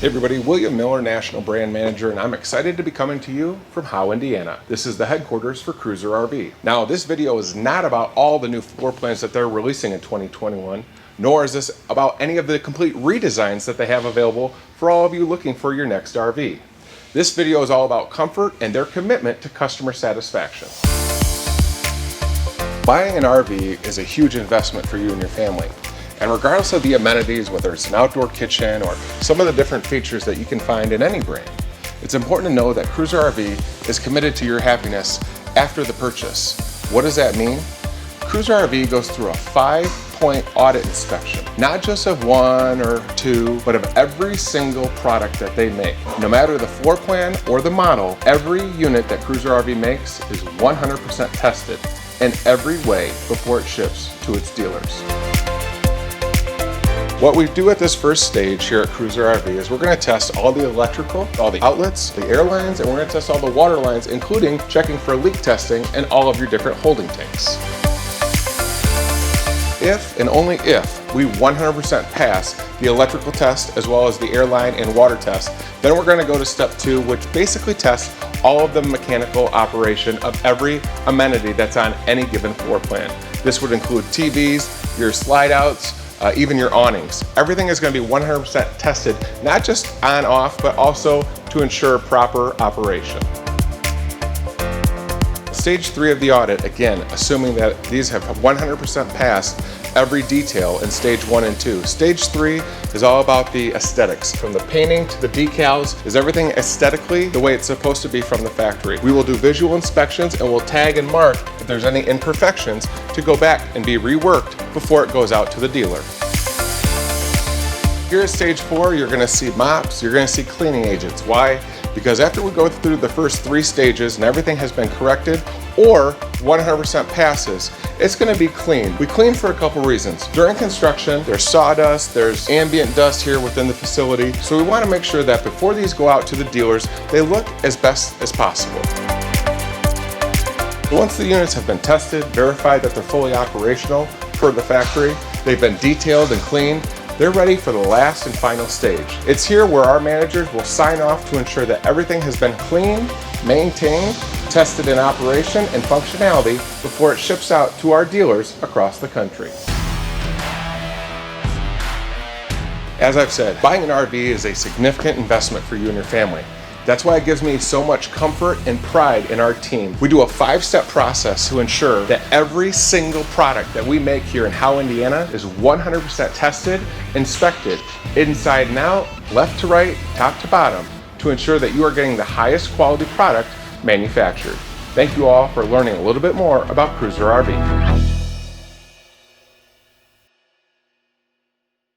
Hey everybody, William Miller, National Brand Manager, and I'm excited to be coming to you from Howe, Indiana. This is the headquarters for Cruiser RV. Now, this video is not about all the new floor plans that they're releasing in 2021, nor is this about any of the complete redesigns that they have available for all of you looking for your next RV. This video is all about comfort and their commitment to customer satisfaction. Buying an RV is a huge investment for you and your family. And regardless of the amenities, whether it's an outdoor kitchen or some of the different features that you can find in any brand, it's important to know that Cruiser RV is committed to your happiness after the purchase. What does that mean? Cruiser RV goes through a 5-point audit inspection, not just of one or two, but of every single product that they make. No matter the floor plan or the model, every unit that Cruiser RV makes is 100% tested in every way before it ships to its dealers. What we do at this first stage here at Cruiser RV is we're going to test all the electrical, all the outlets, the air lines, and we're going to test all the water lines, including checking for leak testing and all of your different holding tanks. If and only if we 100% pass the electrical test as well as the airline and water test, then we're going to go to step 2, which basically tests all of the mechanical operation of every amenity that's on any given floor plan. This would include TVs, your slide outs, even your awnings. Everything is going to be 100% tested, not just on off, but also to ensure proper operation. Stage 3 of the audit, again, assuming that these have 100% passed every detail in stage 1 and 2. Stage 3 is all about the aesthetics. From the painting to the decals, is everything aesthetically the way it's supposed to be from the factory. We will do visual inspections and we'll tag and mark if there's any imperfections to go back and be reworked before it goes out to the dealer. Here at stage 4, you're going to see mops, you're going to see cleaning agents. Why? Because after we go through the first 3 stages and everything has been corrected or 100% passes, it's going to be cleaned. We clean for a couple reasons. During construction, there's sawdust, there's ambient dust here within the facility, so we want to make sure that before these go out to the dealers, they look as best as possible. Once the units have been tested, verified that they're fully operational per the factory, they've been detailed and cleaned, they're ready for the last and final stage. It's here where our managers will sign off to ensure that everything has been cleaned, maintained, tested in operation and functionality before it ships out to our dealers across the country. As I've said, buying an RV is a significant investment for you and your family. That's why it gives me so much comfort and pride in our team. We do a 5-step process to ensure that every single product that we make here in Howe, Indiana is 100% tested, inspected, inside and out, left to right, top to bottom, to ensure that you are getting the highest quality product manufactured. Thank you all for learning a little bit more about Cruiser RV.